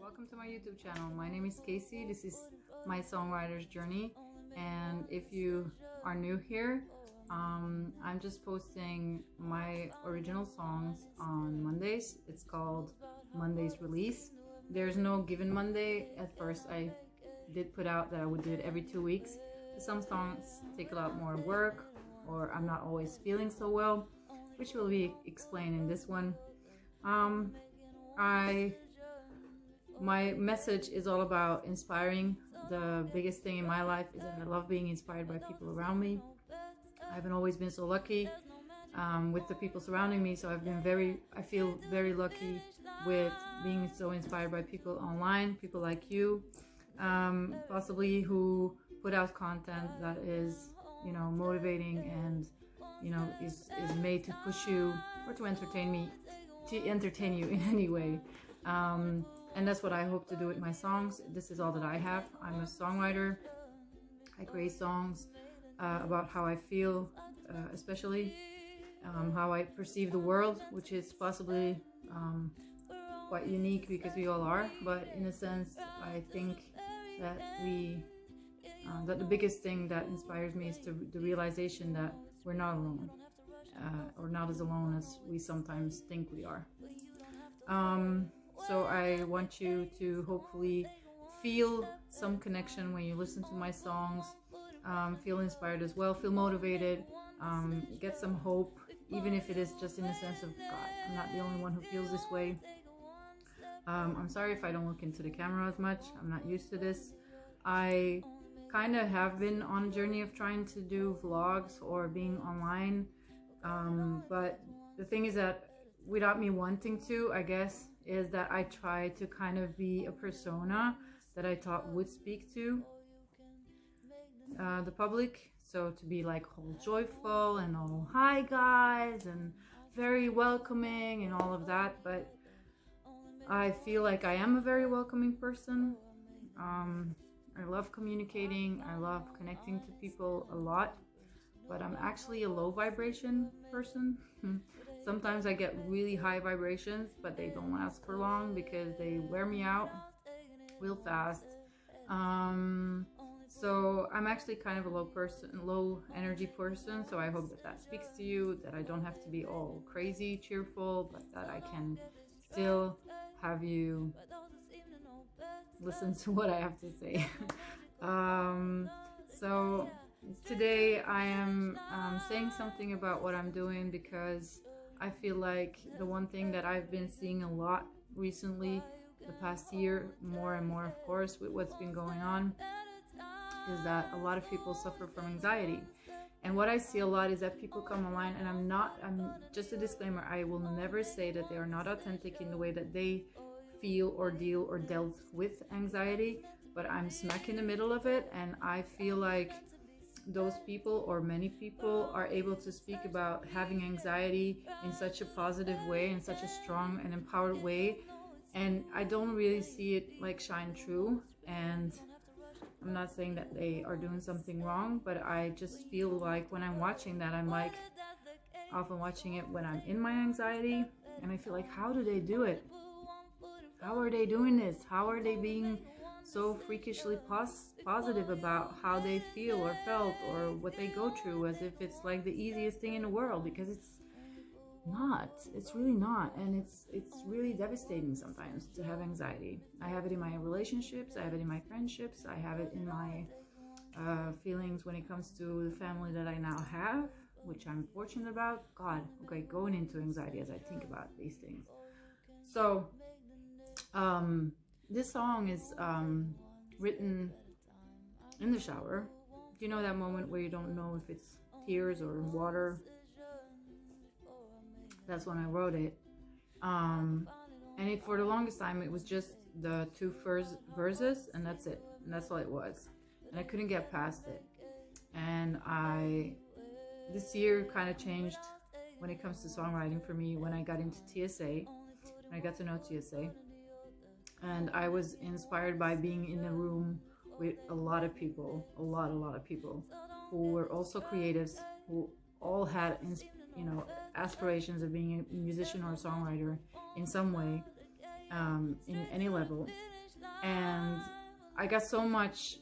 Welcome to my YouTube channel. My name is Casey. This is my songwriter's journey. And if you are new here, I'm just posting my original songs on Mondays. It's called Monday's Release. There's no given Monday. At first, I did put out that I would do it every 2 weeks. Some songs take a lot more work, or I'm not always feeling so well, which will be explained in this one. My message is all about inspiring. The biggest thing in my life is that I love being inspired by people around me. I haven't always been so lucky with the people surrounding me, so I feel very lucky with being so inspired by people online, people like you, possibly who put out content that is, motivating and, is made to push you or to entertain you in any way. And that's what I hope to do with my songs. This is all that I have. I'm a songwriter. I create songs about how I feel, especially how I perceive the world, which is possibly quite unique because we all are. But in a sense, I think that that the biggest thing that inspires me is the realization that we're not alone, or not as alone as we sometimes think we are. So I want you to hopefully feel some connection when you listen to my songs, feel inspired as well, feel motivated, get some hope, even if it is just in the sense of, God, I'm not the only one who feels this way. I'm sorry if I don't look into the camera as much. I'm not used to this. I kind of have been on a journey of trying to do vlogs or being online, but the thing is that without me wanting to, I guess, is that I try to kind of be a persona that I thought would speak to the public. So to be like all joyful and all hi guys and very welcoming and all of that. But I feel like I am a very welcoming person. I love communicating. I love connecting to people a lot. But I'm actually a low vibration person. Sometimes I get really high vibrations, but they don't last for long because they wear me out real fast. So I'm actually kind of a low energy person. So I hope that speaks to you, that I don't have to be all crazy cheerful, but that I can still have you listen to what I have to say. So today I am saying something about what I'm doing because I feel like the one thing that I've been seeing a lot recently, the past year, more and more of course, with what's been going on, is that a lot of people suffer from anxiety. And what I see a lot is that people come online, and I'm just a disclaimer, I will never say that they are not authentic in the way that they feel or deal or dealt with anxiety, but I'm smack in the middle of it, and I feel like those people, or many people, are able to speak about having anxiety in such a positive way, in such a strong and empowered way, and I don't really see it like shine through. And I'm not saying that they are doing something wrong, but I just feel like when I'm watching that, I'm like often watching it when I'm in my anxiety, and I feel like, how do they do it? How are they doing this? How are they being so freakishly positive about how they feel or felt or what they go through, as if it's like the easiest thing in the world? Because it's not. It's really not. And it's really devastating sometimes to have anxiety. I have it in my relationships, I have it in my friendships, I have it in my feelings when it comes to the family that I now have, which I'm fortunate about. God, okay, going into anxiety as I think about these things. So this song is written in the shower. Do you know that moment where you don't know if it's tears or water? That's when I wrote it. And for the longest time, it was just the two first verses, and that's it. And that's all it was. And I couldn't get past it. And this year kind of changed when it comes to songwriting for me when I got into TSA, when I got to know TSA. And I was inspired by being in a room with a lot of people, a lot of people who were also creatives, who all had, aspirations of being a musician or a songwriter in some way. in any level. And I got so much,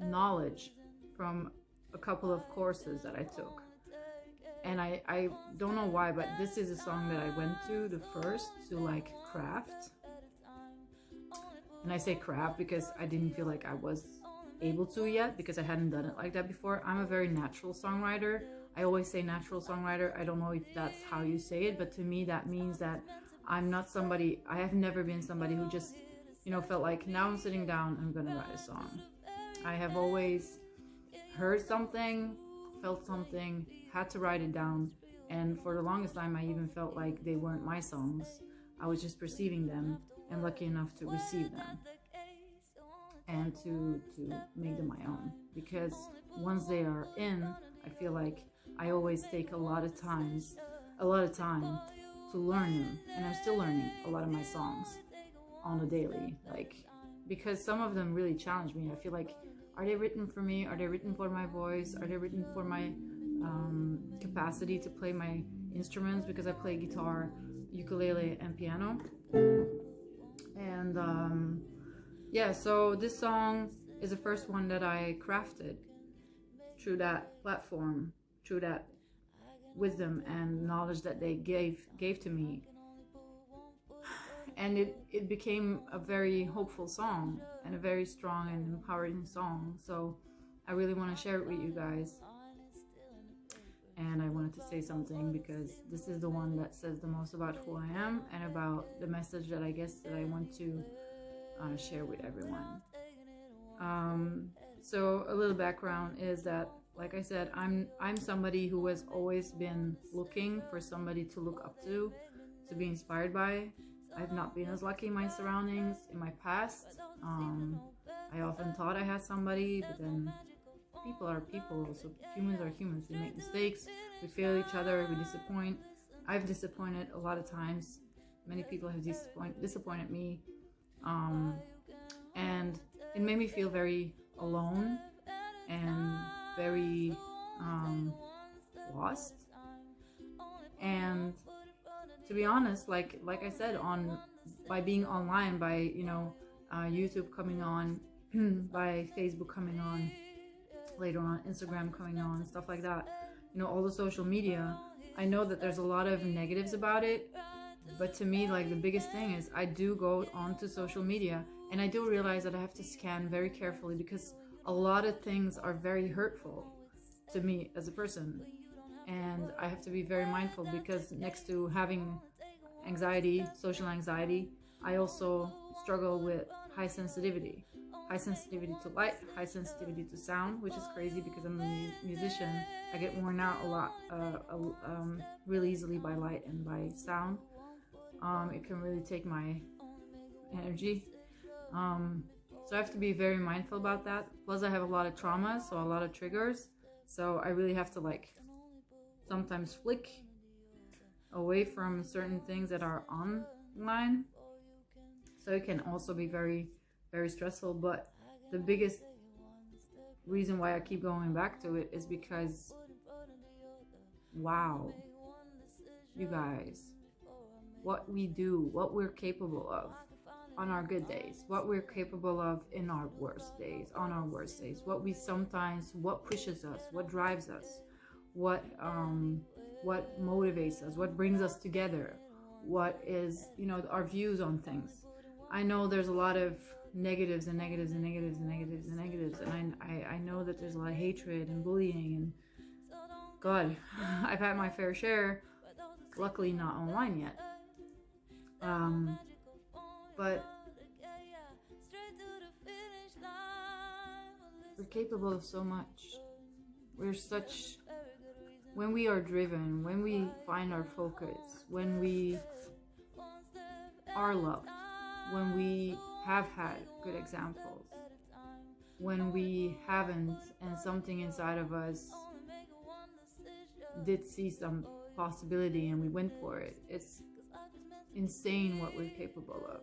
knowledge from a couple of courses that I took. And I don't know why, but this is a song that I went to the first to like craft. And I say craft because I didn't feel like I was able to yet, because I hadn't done it like that before. I'm a very natural songwriter. I always say natural songwriter. I don't know if that's how you say it, but to me that means that I'm not somebody, I have never been somebody who just, felt like now I'm sitting down, I'm gonna write a song. I have always heard something, felt something, had to write it down, and for the longest time I even felt like they weren't my songs. I was just perceiving them and lucky enough to receive them and to make them my own, because once they are in, I feel like I always take a lot of time to learn them, and I'm still learning a lot of my songs on a daily, like, because some of them really challenge me. I feel like, are they written for me? Are they written for my voice? Are they written for my capacity to play my instruments? Because I play guitar, ukulele, and piano. And so this song is the first one that I crafted through that platform, through that wisdom and knowledge that they gave to me. And it became a very hopeful song and a very strong and empowering song. So I really want to share it with you guys. And I wanted to say something because this is the one that says the most about who I am and about the message that I guess that I want to share with everyone. So a little background is that, like I said, I'm somebody who has always been looking for somebody to look up to be inspired by. I've not been as lucky in my surroundings in my past. I often thought I had somebody, but then people are people, so humans are humans. We make mistakes, we fail each other, we disappoint. I've disappointed a lot of times. Many people have disappointed me, and it made me feel very alone and very lost. And to be honest, like I said, by being online, by YouTube coming on, by Facebook coming on, later on Instagram coming on, stuff like that, all the social media, I know that there's a lot of negatives about it, but to me, like, the biggest thing is I do go onto social media and I do realize that I have to scan very carefully, because a lot of things are very hurtful to me as a person, and I have to be very mindful, because next to having anxiety, social anxiety, I also struggle with high sensitivity to light, high sensitivity to sound, which is crazy because I'm a musician. I get worn out a lot, really easily by light and by sound. It can really take my energy. So I have to be very mindful about that. Plus I have a lot of trauma, so a lot of triggers. So I really have to sometimes flick away from certain things that are online. So it can also be very, very stressful. But the biggest reason why I keep going back to it is because, wow, you guys, what we do, what we're capable of on our good days, what we're capable of in our worst days, on our worst days, what pushes us, what drives us, what motivates us, what brings us together, what is, our views on things. I know there's a lot of negatives and negatives and negatives and negatives and negatives, and I know that there's a lot of hatred and bullying, and God, I've had my fair share, luckily not online yet. But we're capable of so much. When we are driven, when we find our focus, when we are loved, when we have had good examples, when we haven't, and something inside of us did see some possibility and we went for it, it's insane what we're capable of.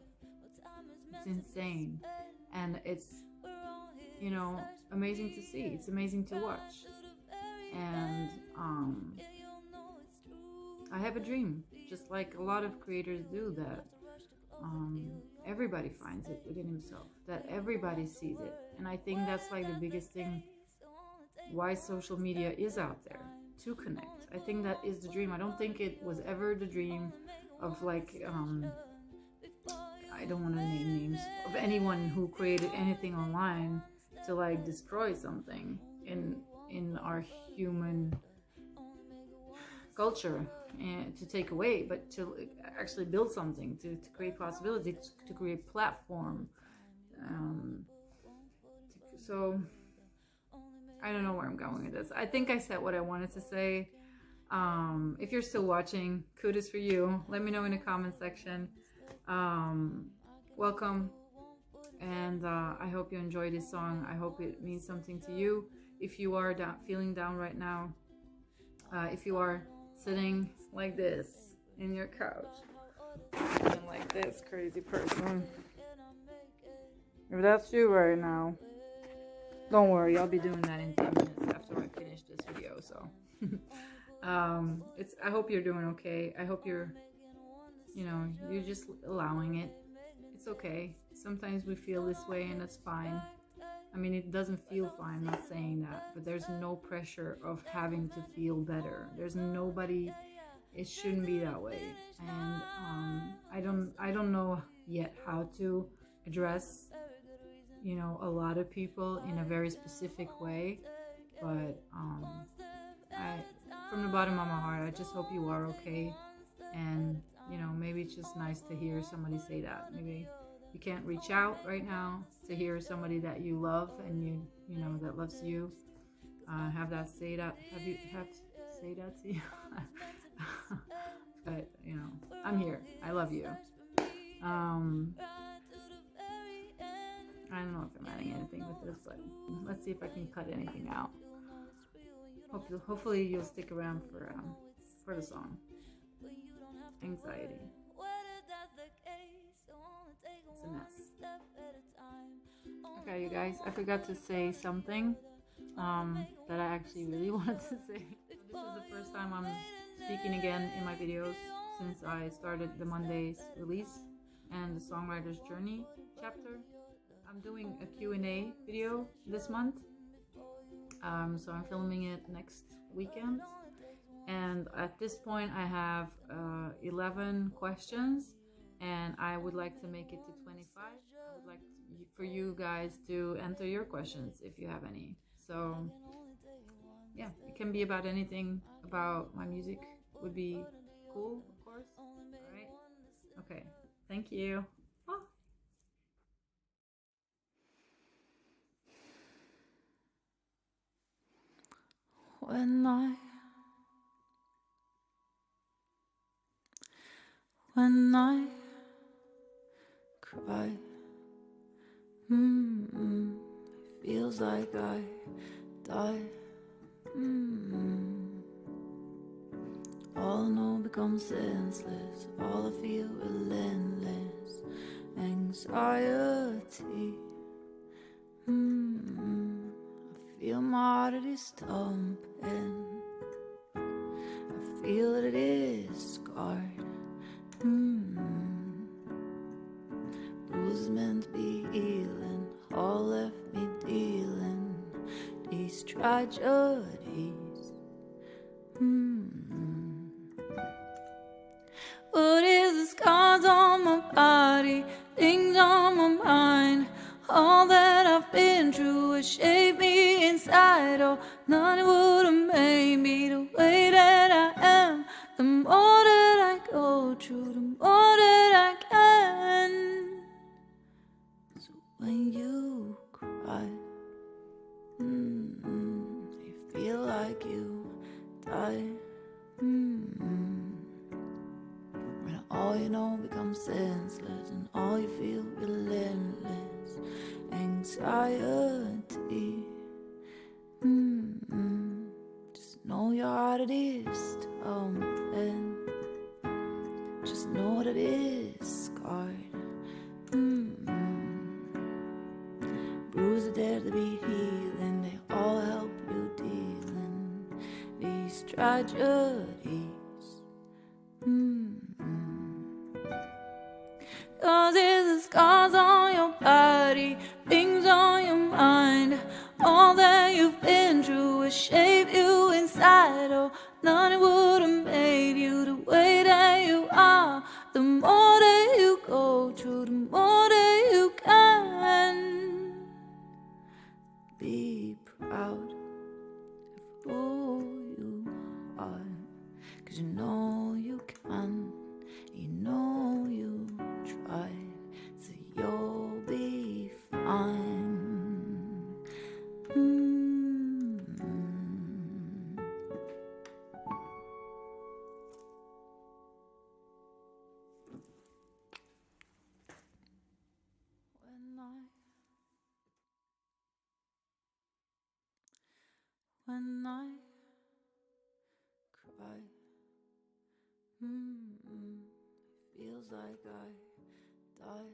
It's insane, and it's amazing to see. It's amazing to watch, and I have a dream, just like a lot of creators do, that everybody finds it within himself, that everybody sees it. And I think that's like the biggest thing why social media is out there, to connect. I think that is the dream. I don't think it was ever the dream of like I don't want to name names of anyone who created anything online to like destroy something in our human culture and to take away, but to actually build something, to create possibility, to create platform. So I don't know where I'm going with this. I think I said what I wanted to say. If you're still watching, kudos for you. Let me know in the comment section. Welcome, and I hope you enjoy this song. I hope it means something to you. If you are feeling down right now, if you are sitting like this in your couch, and like this crazy person, if that's you right now, don't worry, I'll be doing that in 10 minutes after I finish this video. So I hope you're doing okay. I hope you're just allowing it. It's okay. Sometimes we feel this way, and that's fine. I mean, it doesn't feel fine, I'm not saying that, but there's no pressure of having to feel better. There's nobody, it shouldn't be that way. And I don't know yet how to address, a lot of people in a very specific way, but from the bottom of my heart, I just hope you are okay. And maybe it's just nice to hear somebody say that. Maybe you can't reach out right now to hear somebody that you love and you that loves you. Have say that to you. But I'm here. I love you. I don't know if I'm adding anything with this, but let's see if I can cut anything out. Hopefully you'll stick around for the song. Anxiety. It's a mess. Okay, you guys, I forgot to say something that I actually really wanted to say. This is the first time I'm speaking again in my videos since I started the Mondays release and the Songwriter's Journey chapter. I'm doing a Q&A video this month, so I'm filming it next weekend. And at this point, I have 11 questions, and I would like to make it to 25. I would like for you guys to enter your questions if you have any. So yeah, it can be about anything about my music. Would be cool, of course. All right. Okay. Thank you. Oh. When I cry, it feels like I die. All I know becomes senseless. All I feel relentless anxiety. I feel my heart, it is thumping. I feel that it is scarred. Bruises meant to be healing, all left me dealing these tragedies. What is the scars on my body, things on my mind? All that I've been through has shaped me inside. Oh, nothing would have made me the way that I am. The more that I go through, the more that I can. So when you cry, you feel like you die. When all you know becomes senseless and all you feel relentless anxiety. Just know your heart, it is thumping. Just know that it is scarred. Bruises are there to be healing. They all help you dealing these tragedies. 'Cause it's the scars on your body, things on your mind. All that you've been through will shape you inside. Oh, none would have made you the way that you are. The more that you go through, the more that you can be proud of who you are. 'Cause you know you can, you know you try, so you'll be fine. When I cry, feels like I die.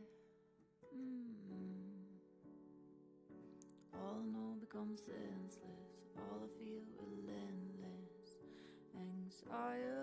All I know becomes senseless. All I feel relentless. Anxiety.